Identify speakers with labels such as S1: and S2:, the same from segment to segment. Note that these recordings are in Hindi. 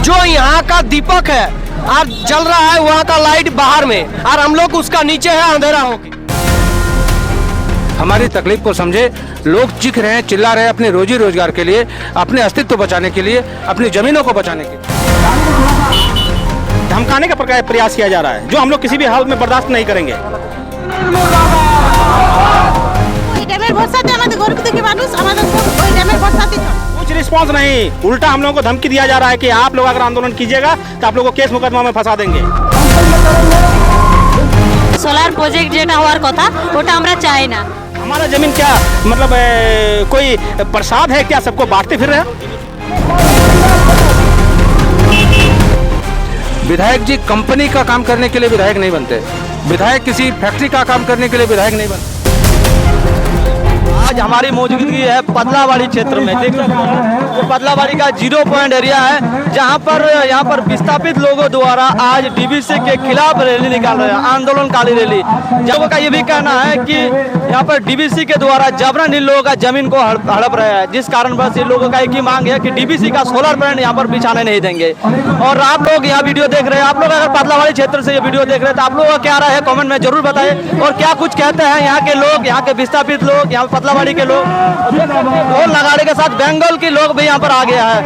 S1: जो यहाँ का दीपक है और जल रहा है वहाँ का लाइट बाहर में, और हम लोग उसका नीचे है अंधेरा होके।
S2: हमारी तकलीफ को समझे, लोग चीख रहे हैं, चिल्ला रहे हैं अपने रोजी रोजगार के लिए, अपने अस्तित्व बचाने के लिए, अपनी जमीनों को बचाने के लिए।
S3: धमकाने का प्रयास किया जा रहा है, जो हम लोग किसी भी हाल में बर्दाश्त नहीं करेंगे। कुछ रिस्पॉन्स नहीं, उल्टा हम लोगों को धमकी दिया जा रहा है कि आप लोग अगर आंदोलन कीजिएगा तो आप लोगों को केस मुकदमा में फंसा देंगे।
S4: सोलार प्रोजेक्ट যেটা হওয়ার কথা ওটা আমরা চাই না।
S3: हमारा जमीन क्या मतलब कोई प्रसाद है क्या, सबको बांटते फिर रहे हैं?
S2: विधायक जी कंपनी का काम करने के लिए विधायक नहीं बनते, विधायक किसी फैक्ट्री का काम करने के लिए विधायक नहीं बनते।
S5: आज हमारी मौजूदगी है पतलावाड़ी क्षेत्र में। देख सकते हैं ये पतलावाड़ी का 0 पॉइंट एरिया है, जहां पर यहाँ पर विस्थापित लोगों द्वारा आज डीवीसी के खिलाफ रैली निकाल रहे हैं, आंदोलनकाली रैली। लोगों का ये भी कहना है कि यहाँ पर डीवीसी के द्वारा जबरन इन लोगों का जमीन को हड़प रहे हैं, जिस कारण बस इन लोगों का एक ही मांग है कि डीवीसी का सोलर प्लांट यहाँ पर बिछाने नहीं देंगे। और आप लोग यहाँ वीडियो देख रहे हैं, आप लोग अगर पतलावाड़ी क्षेत्र से ये वीडियो देख रहे हैं तो आप लोगों का क्या राय है कमेंट में जरूर बताएं, और क्या कुछ कहते हैं यहाँ के लोग, यहाँ के विस्थापित लोग, यहाँ पतलावाड़ी के लोग। ढोल नगाड़े के साथ बंगाल के लोग भी यहाँ पर आ गया है।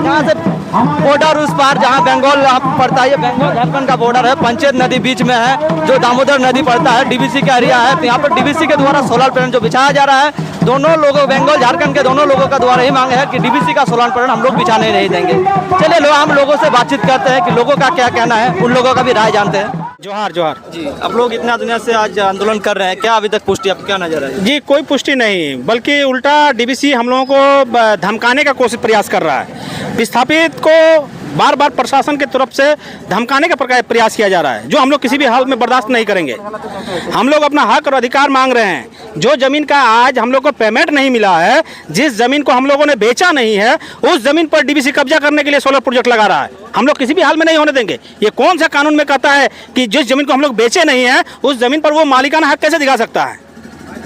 S5: यहाँ से बॉर्डर उस पार जहाँ बंगाल पड़ता है, ये बंगाल झारखंड का बॉर्डर है, पंचायत नदी बीच में है, जो दामोदर नदी पड़ता है, डीवीसी का एरिया है। तो यहाँ पर डीवीसी के द्वारा सोलर प्लांट जो बिछाया जा रहा है, दोनों लोगों बंगाल झारखंड के दोनों लोगों का द्वारा ही मांग है कि डीवीसी का सोलर प्लांट हम लोग बिछाने नहीं देंगे। चलिए हम लोगों से बातचीत करते हैं कि लोगों का क्या कहना है, उन लोगों का भी राय जानते हैं।
S3: जोहार जोहार
S5: जी, आप लोग इतना दुनिया से आज आंदोलन कर रहे हैं, क्या अभी तक पुष्टि आपको क्या नजर है?
S3: जी कोई पुष्टि नहीं, बल्कि उल्टा डीवीसी हम लोगों को धमकाने का प्रयास कर रहा है। विस्थापित को बार बार प्रशासन की तरफ से धमकाने का प्रयास किया जा रहा है, जो हम लोग किसी भी हाल में बर्दाश्त नहीं करेंगे। हम लोग अपना हक और अधिकार मांग रहे हैं। जो जमीन का आज हम लोग को पेमेंट नहीं मिला है, जिस जमीन को हम लोगों ने बेचा नहीं है, उस जमीन पर डीवीसी कब्जा करने के लिए सोलर प्रोजेक्ट लगा रहा है। हम लोग किसी भी हाल में नहीं होने देंगे। ये कौन सा कानून में कहता है कि जिस जमीन को हम लोग बेचे नहीं है, उस जमीन पर वो मालिकाना हक कैसे दिखा सकता है?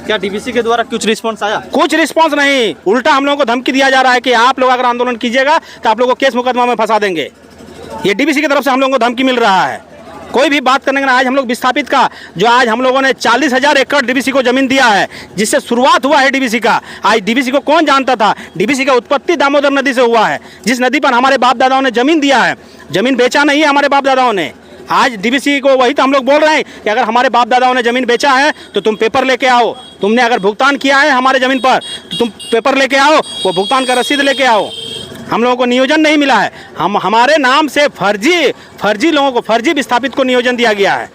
S5: क्या डीवीसी के द्वारा कुछ रिस्पॉन्स आया?
S3: कुछ रिस्पॉन्स नहीं, उल्टा हम लोगों को धमकी दिया जा रहा है कि आप लोग अगर आंदोलन कीजिएगा तो आप लोगों को केस मुकदमा में फंसा देंगे। ये डीवीसी की तरफ से हम लोगों को धमकी मिल रहा है। कोई भी बात करने का। आज हम लोग विस्थापित का जो आज हम लोगों ने 40,000 एकड़ डीवीसी को जमीन दिया है, जिससे शुरुआत हुआ है डीवीसी का। आज डीवीसी को कौन जानता था? डीवीसी का उत्पत्ति दामोदर नदी से हुआ है, जिस नदी पर हमारे बाप दादाओं ने जमीन दिया है। जमीन बेचा नहीं है हमारे बाप दादाओं ने। आज डीवीसी को वही तो हम लोग बोल रहे हैं कि अगर हमारे बाप दादाओं ने जमीन बेचा है तो तुम पेपर लेके आओ। तुमने अगर भुगतान किया है हमारे जमीन पर तो तुम पेपर लेके आओ, वो भुगतान का रसीद लेके आओ। हम लोगों को नियोजन नहीं मिला है। हमारे नाम से फर्जी लोगों को, फर्जी विस्थापित को नियोजन दिया गया है।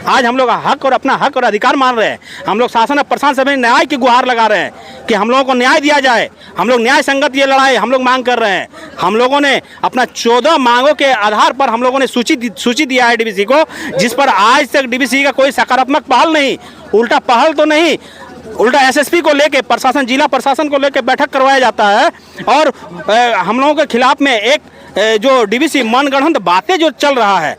S3: आज हम लोग हक और अपना हक और अधिकार मान रहे हैं। हम लोग शासन और प्रशासन में न्याय की गुहार लगा रहे हैं कि हम लोगों को न्याय दिया जाए। हम लोग न्याय संगत ये लड़ाई हम लोग मांग कर रहे हैं। हम लोगों ने अपना 14 मांगों के आधार पर हम लोगों ने सूची दिया है डीवीसी को, जिस पर आज तक डीवीसी का कोई सकारात्मक पहल नहीं, उल्टा पहल तो नहीं, उल्टा एसएसपी को लेके प्रशासन, जिला प्रशासन को लेके बैठक करवाया जाता है। और हम लोगों के खिलाफ में एक जो डीवीसी मनगढ़ंत बातें जो चल रहा है,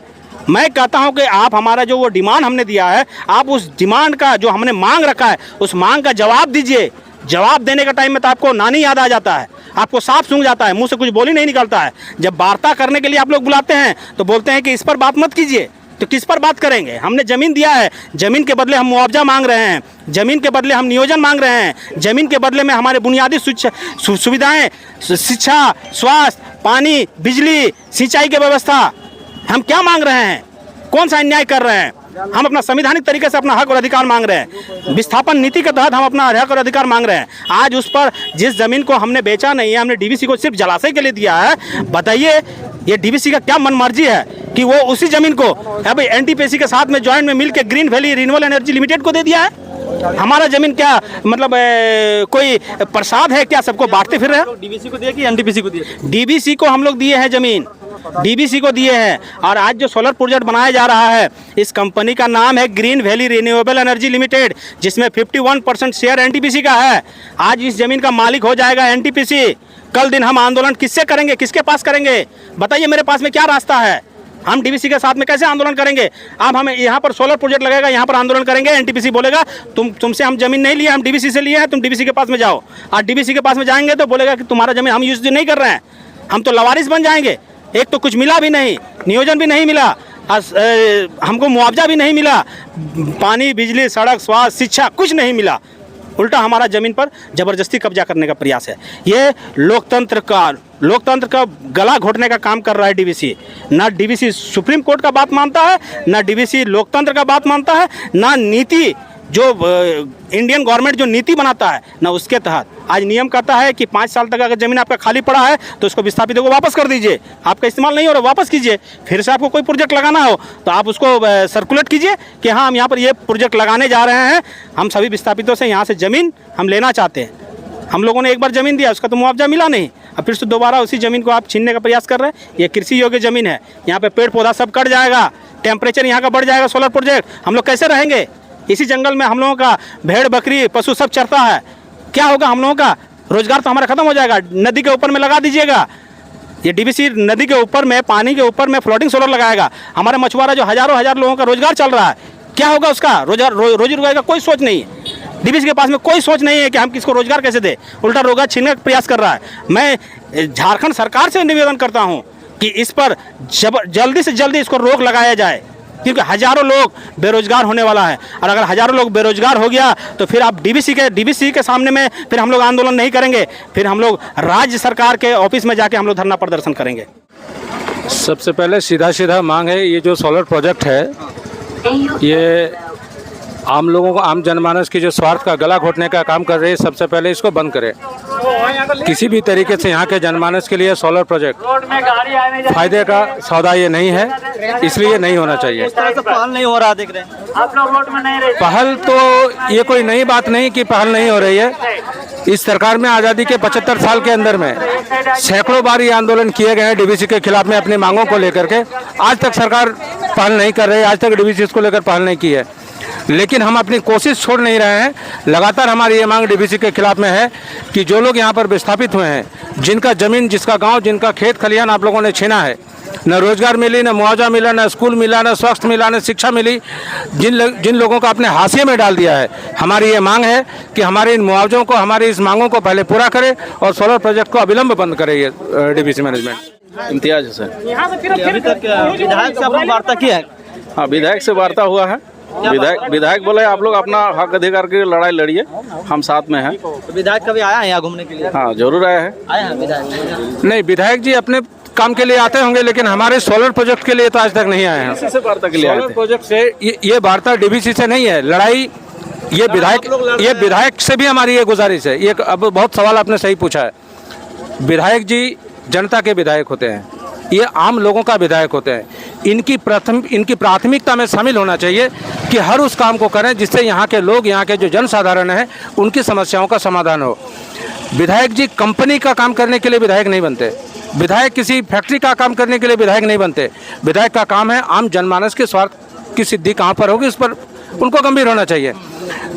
S3: मैं कहता हूं कि आप हमारा जो वो डिमांड हमने दिया है, आप उस डिमांड का जो हमने मांग रखा है, उस मांग का जवाब दीजिए। जवाब देने का टाइम में तो आपको नानी याद आ जाता है, आपको साफ सूंघ जाता है, मुंह से कुछ बोल ही नहीं निकलता है। जब वार्ता करने के लिए आप लोग बुलाते हैं तो बोलते हैं कि इस पर बात मत कीजिए। तो किस पर बात करेंगे? हमने जमीन दिया है, जमीन के बदले हम मुआवजा मांग रहे हैं, जमीन के बदले हम नियोजन मांग रहे हैं, जमीन के बदले में हमारे बुनियादी सुविधाएं, शिक्षा, स्वास्थ्य, पानी, बिजली, सिंचाई की व्यवस्था, हम क्या मांग रहे हैं? कौन सा अन्याय कर रहे हैं? हम अपना संवैधानिक तरीके से अपना हक और अधिकार मांग रहे हैं। विस्थापन नीति के तहत हम अपना हक और अधिकार मांग रहे हैं। आज उस पर जिस जमीन को हमने बेचा नहीं है, हमने डीवीसी को सिर्फ जलाशय के लिए दिया है। बताइए ये डीवीसी का क्या मनमर्जी है कि वो उसी जमीन को अभी एनटीपीसी के साथ में ज्वाइंट में मिलकर green valley renewable energy limited को दे दिया है। हमारा जमीन क्या मतलब कोई प्रसाद है क्या, सबको बांटते फिर रहे हैं?
S5: डीवीसी को दिए कि एनटीपीसी को दिए?
S3: डीवीसी को हम लोग दिए हैं जमीन, डीवीसी को दिए हैं। और आज जो सोलर प्रोजेक्ट बनाया जा रहा है, इस कंपनी का नाम है green valley renewable energy limited, जिसमें 51% शेयर एनटीपीसी का है। आज इस जमीन का मालिक हो जाएगा एनटीपीसी। कल दिन हम आंदोलन किससे करेंगे, किसके पास करेंगे? बताइए मेरे पास में क्या रास्ता है? हम डीवीसी के साथ में कैसे आंदोलन करेंगे? अब हमें यहाँ पर सोलर प्रोजेक्ट लगेगा, यहाँ पर आंदोलन करेंगे, एनटीपीसी बोलेगा तुमसे हम जमीन नहीं लिए, हम डीवीसी से लिए हैं, तुम डीवीसी के पास में जाओ। आज डीवीसी के पास में जाएंगे तो बोलेगा कि तुम्हारा जमीन हम यूज नहीं कर रहे हैं, हम तो लवारिस बन जाएंगे। एक तो कुछ मिला भी नहीं, नियोजन भी नहीं मिला, हमको मुआवजा भी नहीं मिला, पानी, बिजली, सड़क, स्वास्थ्य, शिक्षा कुछ नहीं मिला। उल्टा हमारा ज़मीन पर ज़बरदस्ती कब्जा करने का प्रयास है। ये लोकतंत्र का गला घोटने का काम कर रहा है डीवीसी। ना डीवीसी सुप्रीम कोर्ट का बात मानता है, ना डीवीसी लोकतंत्र का बात मानता है, ना नीति जो इंडियन गवर्नमेंट जो नीति बनाता है ना उसके तहत आज नियम कहता है कि 5 साल तक अगर ज़मीन आपका खाली पड़ा है तो उसको विस्थापितों को वापस कर दीजिए, आपका इस्तेमाल नहीं हो रहा वापस कीजिए। फिर से आपको कोई प्रोजेक्ट लगाना हो तो आप उसको सर्कुलेट कीजिए कि हाँ हम यहाँ पर ये प्रोजेक्ट लगाने जा रहे हैं, हम सभी विस्थापितों से यहाँ से ज़मीन हम लेना चाहते हैं। हम लोगों ने एक बार ज़मीन दिया, उसका तो मुआवजा मिला नहीं, अब फिर से दोबारा उसी ज़मीन को आप छीनने का प्रयास कर रहे हैं। ये कृषि योग्य ज़मीन है, यहाँ पे पेड़ पौधा सब कट जाएगा, टेम्परेचर यहाँ का बढ़ जाएगा, सोलर प्रोजेक्ट, हम लोग कैसे रहेंगे? इसी जंगल में हम लोगों का भेड़ बकरी पशु सब चरता है, क्या होगा हम लोगों का? रोजगार तो हमारा खत्म हो जाएगा। नदी के ऊपर में लगा दीजिएगा, ये डीवीसी नदी के ऊपर में, पानी के ऊपर में फ्लोटिंग सोलर लगाएगा, हमारे मछुआरा जो हज़ारों लोगों का रोजगार चल रहा है, क्या होगा उसका? रोजी रोजगार का कोई सोच नहीं है। डीवीसी के पास में कोई सोच नहीं है कि हम किसको रोजगार कैसे दें, उल्टा रोजगार छीनने का प्रयास कर रहा है। मैं झारखंड सरकार से निवेदन करता हूँ कि इस पर जल्दी से जल्दी इसको रोक लगाया जाए, क्योंकि हज़ारों लोग बेरोजगार होने वाला है। और अगर हज़ारों लोग बेरोजगार हो गया तो फिर आप डीवीसी के सामने में फिर हम लोग आंदोलन नहीं करेंगे, फिर हम लोग राज्य सरकार के ऑफिस में जाके हम लोग धरना प्रदर्शन करेंगे।
S2: सबसे पहले सीधा मांग है, ये जो सोलर प्रोजेक्ट है ये आम लोगों को, आम जनमानस की जो स्वार्थ का गला घोटने का काम कर रही है, सबसे पहले इसको बंद करें। किसी भी तरीके से यहाँ के जनमानस के लिए सोलर प्रोजेक्ट फायदे का सौदा ये नहीं है, इसलिए नहीं होना चाहिए।
S5: इस तरह से पहल नहीं हो रहा, देख रहे हैं आप लोग वोट में नहीं रहे।
S2: पहल तो ये कोई नई बात नहीं कि पहल नहीं हो रही है। इस सरकार में आज़ादी के 75 साल के अंदर में सैकड़ों बार ये आंदोलन किए गए हैं डीवीसी के खिलाफ में अपनी मांगों को लेकर के। आज तक सरकार पहल नहीं कर रही है, आज तक डीवीसी इसको लेकर पहल नहीं की है, लेकिन हम अपनी कोशिश छोड़ नहीं रहे हैं। लगातार हमारी ये मांग डीवीसी के खिलाफ में है कि जो लोग यहाँ पर विस्थापित हुए हैं, जिनका ज़मीन, जिसका गांव, जिनका खेत खलिहान आप लोगों ने छीना है, न रोजगार मिली, न मुआवजा मिला, न स्कूल मिला, न स्वास्थ्य मिला, न शिक्षा मिली, जिन लोगों को अपने हाशिए में डाल दिया है, हमारी ये मांग है कि हमारे इन मुआवजों को, हमारी इस मांगों को पहले पूरा करे और सोलर प्रोजेक्ट को अविलंब बंद करे ये डीवीसी मैनेजमेंट।
S6: इम्तियाज है सर।
S5: अभी तक विधायक से आपने वार्ता की है?
S6: हाँ, विधायक से वार्ता हुआ है। विधायक बोले आप लोग अपना हक अधिकार की लड़ाई लड़िए, हम साथ में हैं।
S5: तो विधायक कभी आया है यहाँ घूमने के लिए?
S6: हाँ, जरूर आया है।
S5: आया है विधायक?
S2: नहीं, विधायक जी अपने काम के लिए आते होंगे, लेकिन हमारे सोलर प्रोजेक्ट के लिए तो आज तक नहीं आए हैं।
S6: इसी से वार्ता के लिए आए
S2: सोलर
S6: थे।
S2: प्रोजेक्ट से ये वार्ता डीवीसी से नहीं है, लड़ाई ये विधायक से भी हमारी ये गुजारिश है। ये अब बहुत सवाल आपने सही पूछा है। विधायक जी जनता के विधायक होते हैं, ये आम लोगों का विधायक होते हैं। इनकी प्राथमिकता में शामिल होना चाहिए कि हर उस काम को करें जिससे यहाँ के लोग, यहाँ के जो जनसाधारण हैं, उनकी समस्याओं का समाधान हो। विधायक जी कंपनी का काम करने के लिए विधायक नहीं बनते, विधायक किसी फैक्ट्री का काम करने के लिए विधायक नहीं बनते। विधायक का काम है आम जनमानस के स्वार्थ की सिद्धि कहाँ पर होगी, इस पर उनको गंभीर होना चाहिए।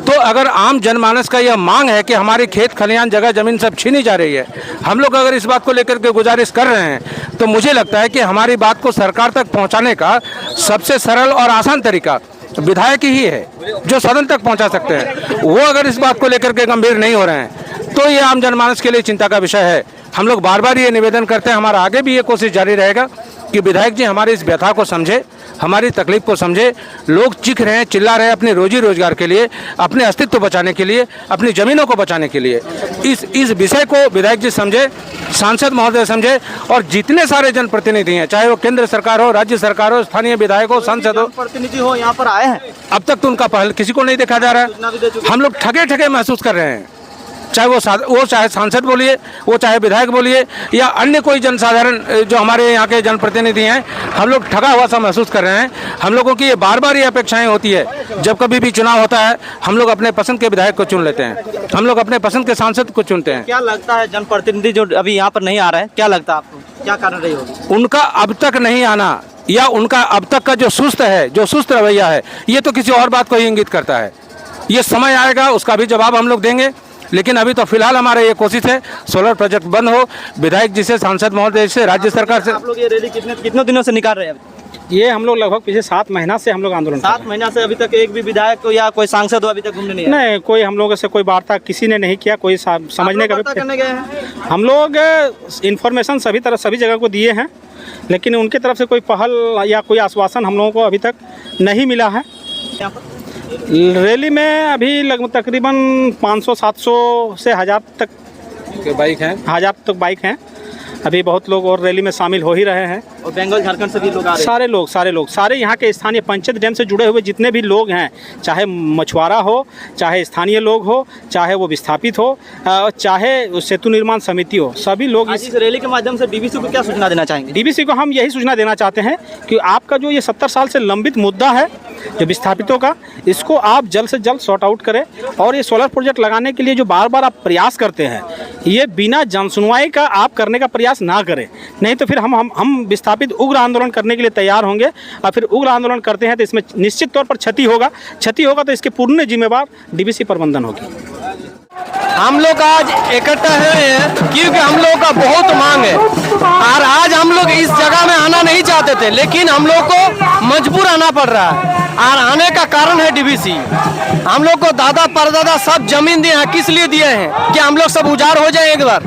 S2: तो अगर आम जनमानस का यह मांग है कि हमारी खेत खलिहान, जगह जमीन सब छीनी जा रही है, हम लोग अगर इस बात को लेकर के गुजारिश कर रहे हैं, तो मुझे लगता है कि हमारी बात को सरकार तक पहुंचाने का सबसे सरल और आसान तरीका विधायक ही है, जो सदन तक पहुंचा सकते हैं। वो अगर इस बात को लेकर के गंभीर नहीं हो रहे हैं तो ये आम जनमानस के लिए चिंता का विषय है। हम लोग बार बार ये निवेदन करते हैं, हमारा आगे भी ये कोशिश जारी रहेगा कि विधायक जी हमारी इस व्यथा को समझे, हमारी तकलीफ को समझे। लोग चीख रहे हैं, चिल्ला रहे हैं अपने रोजी रोजगार के लिए, अपने अस्तित्व बचाने के लिए, अपनी ज़मीनों को बचाने के लिए। इस विषय को विधायक जी समझे, सांसद महोदय समझे, और जितने सारे जनप्रतिनिधि हैं, चाहे वो केंद्र सरकार हो, राज्य सरकार हो, स्थानीय विधायक हो, सांसद हो,
S5: प्रतिनिधि हो, यहाँ पर आए हैं।
S2: अब तक तो उनका पहल किसी को नहीं देखा जा रहा है। हम लोग ठगे महसूस कर रहे हैं, चाहे सांसद बोलिए, वो चाहे विधायक बोलिए, या अन्य कोई जनसाधारण जो हमारे यहाँ के जनप्रतिनिधि हैं, हम लोग ठगा हुआ सा महसूस कर रहे हैं। हम लोगों की ये बार बार ये अपेक्षाएं होती है, जब कभी भी चुनाव होता है हम लोग अपने पसंद के विधायक को चुन लेते हैं, हम लोग अपने पसंद के सांसद को चुनते हैं।
S5: क्या लगता है जनप्रतिनिधि जो अभी यहाँ पर नहीं आ रहे हैं, क्या लगता है आपको, क्या कारण रही होगी?
S2: उनका अब तक नहीं आना, या उनका अब तक का जो सुस्त रवैया है, ये तो किसी और बात को ही इंगित करता है। ये समय आएगा, उसका भी जवाब हम लोग देंगे, लेकिन अभी तो फिलहाल हमारा ये कोशिश है सोलर प्रोजेक्ट बंद हो। विधायक जी से, सांसद महोदय से, राज्य सरकार से।
S5: आप लोग ये रैली कितने दिनों से निकाल रहे हैं?
S3: ये हम लोग लगभग पिछले 7 महीना से हम लोग आंदोलन
S5: 7 महीना से अभी तक एक भी विधायक को या कोई सांसद हो अभी तक घूमने नहीं आया?
S3: नहीं, कोई हम लोगों से कोई वार्ता किसी ने नहीं किया, कोई समझने का
S5: करने गए हैं?
S3: हम लोग इन्फॉर्मेशन सभी जगह को दिए हैं, लेकिन उनकी तरफ से कोई पहल या कोई आश्वासन हम लोगों को अभी तक नहीं मिला है। रैली में अभी लगभग तकरीबन 500-700 से 1000 तक
S2: बाइक हैं।
S3: 1000 तक बाइक हैं। अभी बहुत लोग और रैली में शामिल हो ही रहे हैं।
S5: और बंगाल झारखंड से भी लोग आ रहे हैं। सारे यहाँ के स्थानीय पंचायत डैम से जुड़े हुए जितने भी लोग हैं, चाहे मछुआरा हो, चाहे स्थानीय लोग हो, चाहे वो विस्थापित हो, चाहे सेतु निर्माण समिति हो, सभी लोग इस रैली के माध्यम से डीवीसी को क्या सूचना देना चाहेंगे?
S3: डीवीसी को हम यही सूचना देना चाहते हैं कि आपका जो ये 70 साल से लंबित मुद्दा है जो विस्थापितों का, इसको आप जल्द से जल्द सॉर्ट आउट करें। और ये सोलर प्रोजेक्ट लगाने के लिए जो बार बार आप प्रयास करते हैं, ये बिना जनसुनवाई का आप करने का प्रयास ना करें, नहीं तो फिर हम विस्थापित उग्र आंदोलन करने के लिए तैयार होंगे। और फिर उग्र आंदोलन करते हैं तो इसमें निश्चित तौर पर क्षति होगा तो इसके पूर्ण जिम्मेवार डीवीसी प्रबंधन होगी।
S1: हम लोग आज इकट्ठा हुए हैं क्योंकि हम लोग का बहुत मांग है और आज हम लोग इस जगह में आना नहीं चाहते थे, लेकिन हम लोग को मजबूर आना पड़ रहा है। और आने का कारण है डीवीसी। हम लोग को दादा परदादा सब जमीन दिए हैं, किस लिए दिए हैं कि हम लोग सब उजाड़ हो जाए। एक बार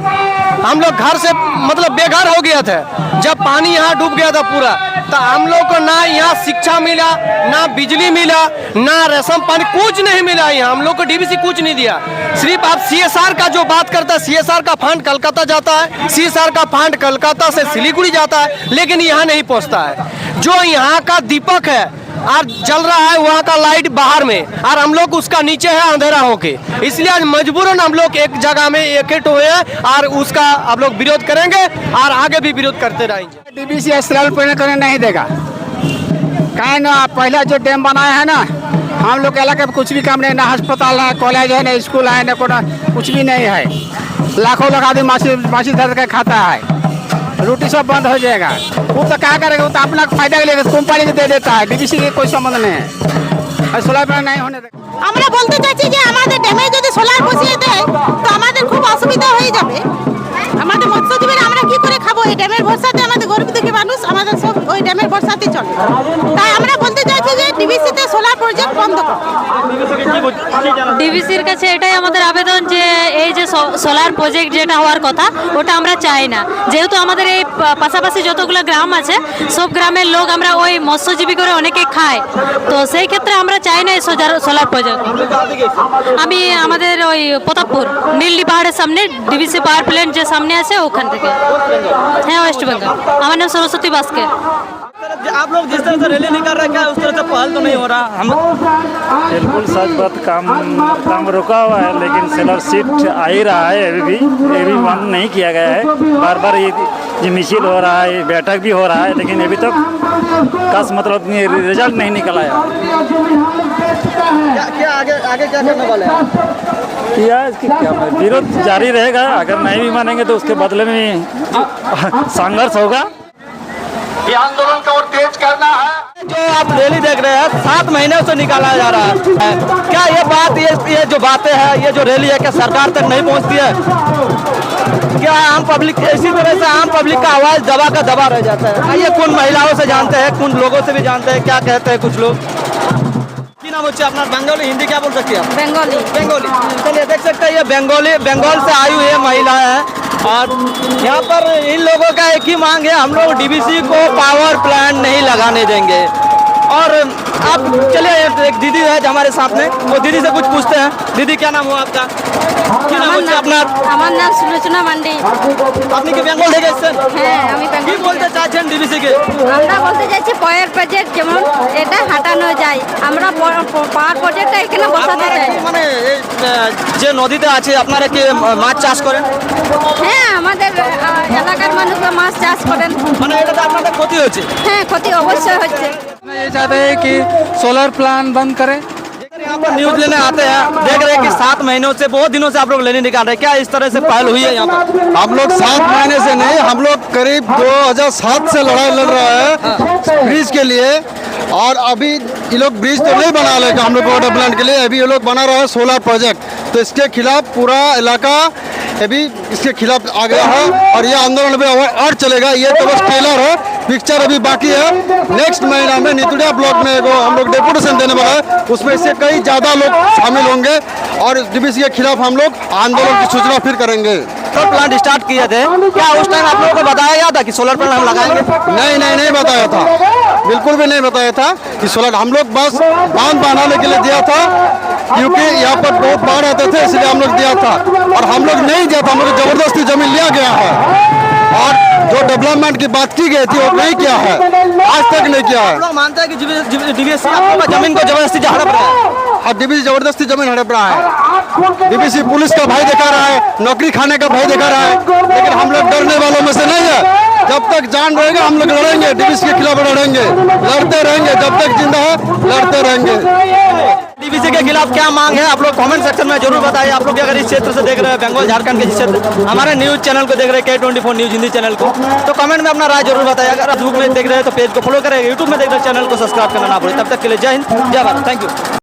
S1: हम लोग घर से मतलब बेघर हो गया था जब पानी यहाँ डूब गया था पूरा, तो हम लोग को ना यहाँ शिक्षा मिला, ना बिजली मिला, ना रेशम पानी, कुछ नहीं मिला। यहाँ हम लोग को डीवीसी कुछ नहीं दिया। सिर्फ आप सीएसआर का जो बात करता है, सीएसआर का फंड कलकत्ता जाता है, सीएसआर का फंड कलकत्ता से सिलीगुड़ी जाता है, लेकिन यहाँ नहीं पहुँचता है। जो यहाँ का दीपक है और जल रहा है वहाँ का लाइट बाहर में, और हम लोग उसका नीचे है अंधेरा होके, इसलिए आज मजबूरन हम लोग एक जगह में इकट्ठे हुए हैं और उसका हम लोग विरोध करेंगे और आगे भी विरोध करते रहेंगे।
S7: डीवीसी सोलर प्लांट करने नहीं देगा। कहीं ना पहला जो डैम बनाया है ना, हम लोग के इलाके में कुछ भी काम नहीं, ना अस्पताल, ना कॉलेज है, ना स्कूल है, ना कुछ भी नहीं है। लाखों लोग आदमी माछी धर के खाता है, रोटी सब बंद हो जाएगा। वो तो क्या करेगा, वो तो अपना फायदा के लिए कंपनी को दे देता है। डीवीसी के कोई संबंध नहीं है। सोलर प्लांट नहीं होने देगा।
S8: আমরা বলতে চাইছি যে আমাদের ড্যামে যদি সোলার বসিয়ে দেয় তো আমাদের খুব অসুবিধা হয়ে যাবে। আমাদের মৎস্যজীবীরা আমরা কি করে খাবো? এই ড্যামের ভরসাতে আমাদের গরিব দুঃখী মানুষ, আমাদের সব ওই ড্যামের ভরসাতেই চলে। তাই আমরা বলতে চাইছি যে ডিভিসিতে সোলার প্রজেক্ট বন্ধ করো।
S4: ডিভিসির কাছে এটাই আমাদের আবেদন যে এই যে সোলার প্রজেক্ট যেটা হওয়ার কথা ওটা আমরা চাই না। যেহেতু আমাদের এই পাশাপাশি যতগুলো গ্রাম আছে সব গ্রামের লোক আমরা ওই মৎস্যজীবী করে অনেকে খায়, তো সেই ক্ষেত্রে আমরা চাই না এই সোলার প্রজেক্ট। আমি আমাদের ওই প্রতাপপুর নীলডি পাহাড়ের সামনে ডিভিসি পাওয়ার প্ল্যান্ট যে সামনে আছে ওখান থেকে। হ্যাঁ, ওয়েস্ট বেঙ্গল। আমার নাম सरस्वती बास्के।
S5: आप लोग जिस तरह से रैली निकाल रहे हैं, क्या उस तरह से पहल तो नहीं हो रहा? हम
S9: बिल्कुल सच बात, काम रुका हुआ है, लेकिन सोलर सीट आ ही रहा है। अभी भी बंद नहीं किया गया है। बार बार ये मिছিল हो रहा है, बैठक भी हो रहा है, लेकिन अभी तक खास मतलब रिजल्ट नहीं निकल आया।
S5: क्या आगे क्या करने वाले हैं?
S9: विरोध जारी रहेगा। अगर नहीं भी मानेंगे तो उसके बदले में संघर्ष होगा।
S1: ये आंदोलन को और तेज करना है।
S5: जो आप रैली देख रहे हैं 7 महीने से निकाला जा रहा है, क्या ये बात, ये जो बातें हैं, ये जो रैली है, क्या सरकार तक नहीं पहुंचती है? क्या आम पब्लिक इसी तरह से आम पब्लिक का आवाज दबा का दबा रह जाता है? आइए कुछ महिलाओं से जानते हैं, कुछ लोगों से भी जानते हैं क्या कहते हैं कुछ लोग। की नाम होच्छे अपना? बंगाली, हिंदी क्या बोल सकती है आप? बंगाली। चलिए देख सकते हैं ये बंगाल से आई हुई है महिलाएं हैं, और यहाँ पर इन लोगों का एक ही मांग है, हम लोग डीवीसी को पावर प्लांट नहीं लगाने देंगे। और आप चलिए, एक दीदी है जो हमारे साथ में, वो दीदी से कुछ पूछते हैं। दीदी क्या नाम हुआ आपका?
S4: আমার নাম সুলোচনা মান্ডি।
S5: আপনি কি বেঙ্গল থেকে এসেছেন?
S4: হ্যাঁ, আমি
S5: কি বলতে চাচ্ছেন ডিভিসি কে?
S4: আমরা বলতে চাইছি পাওয়ার প্রজেক্ট যেমন এটা হাঁটানো যায়, আমরা পাওয়ার প্রজেক্টটা এখানে বসাতে চাই।
S5: মানে যে নদীতে আছে আপনারা কি মাছ চাষ করেন?
S4: হ্যাঁ, আমাদের এলাকার মানুষরা মাছ চাষ করেন।
S5: মানে এটাতে আপনাদের ক্ষতি হচ্ছে?
S4: হ্যাঁ, ক্ষতি অবশ্যই হচ্ছে।
S7: ये चाहते हैं कि सोलर प्लांट बंद करें।
S5: यहाँ पर न्यूज लेने आते हैं, देख रहे हैं कि 7 महीनों से, बहुत दिनों से आप लोग लेने निकाल रहे हैं, क्या इस तरह से पहल हुई है यहाँ पर?
S10: हम लोग 7 महीने से नहीं, हम लोग करीब 2007 से लड़ाई लड़ रहा है ब्रिज के लिए। और अभी ये लोग ब्रिज तो नहीं बना लेगा हम लोग वाटर प्लांट के लिए, अभी ये लोग बना रहा है सोलर प्रोजेक्ट। तो इसके खिलाफ पूरा इलाका अभी इसके खिलाफ आ गया है और ये आंदोलन भी और चलेगा। ये तो बस ट्रेलर है, पिक्चर अभी बाकी है। नेक्स्ट महीना में नितुड़िया ब्लॉक में हम लोग डेपुटेशन देने वाला है, उसमें इससे कई ज़्यादा लोग शामिल होंगे और डीवीसी के खिलाफ हम लोग आंदोलन की सूचना फिर करेंगे।
S5: सोलर प्लांट स्टार्ट किए थे, क्या उस टाइम आप लोगों को बताया गया था कि सोलर प्लांट हम लगाएंगे?
S10: नहीं बताया था, बिल्कुल भी नहीं बताया था कि सोलर। हम लोग बस बांध बनाने के लिए दिया था, क्योंकि यहाँ पर बहुत बाढ़ आते थे, इसलिए हम लोग दिया था। और हम लोग नहीं दिया था, हम लोग जबरदस्ती जमीन लिया गया है। और जो डेवलपमेंट की बात की गई थी वो नहीं किया है, आज तक नहीं किया है।
S5: लोग मानते हैं कि डीवीसी आप लोगों का जमीन को जबरदस्ती हड़प रहा है।
S10: और डीबीसी जबरदस्ती जमीन हड़प रहा है। डीबीसी पुलिस का भय दिखा रहा है, नौकरी खाने का भय दिखा रहा है, लेकिन हम लोग डरने वालों में से नहीं है। जब तक जान रहेगा हम लोग लड़ेंगे, डीबीसी के खिलाफ लड़ेंगे, लड़ते रहेंगे, जब तक जिंदा है लड़ते रहेंगे।
S5: डीवीसी के खिलाफ क्या मांग है आप लोग कमेंट सेक्शन में जरूर बताइए। आप लोग अगर इस क्षेत्र से देख रहे हैं, बंगाल झारखंड के क्षेत्र, हमारे न्यूज चैनल को देख रहे हैं K24 न्यूज हिंदी चैनल को, तो कमेंट में अपना राय जरूर बताइए। अगर फेसबुक में देख रहे हैं तो पेज को फॉलो करें, यूट्यूब में देख रहे हैं चैनल को सब्सक्राइब करना ना भूलें। तब तक के लिए जय हिंद, जय भारत, थैंक यू।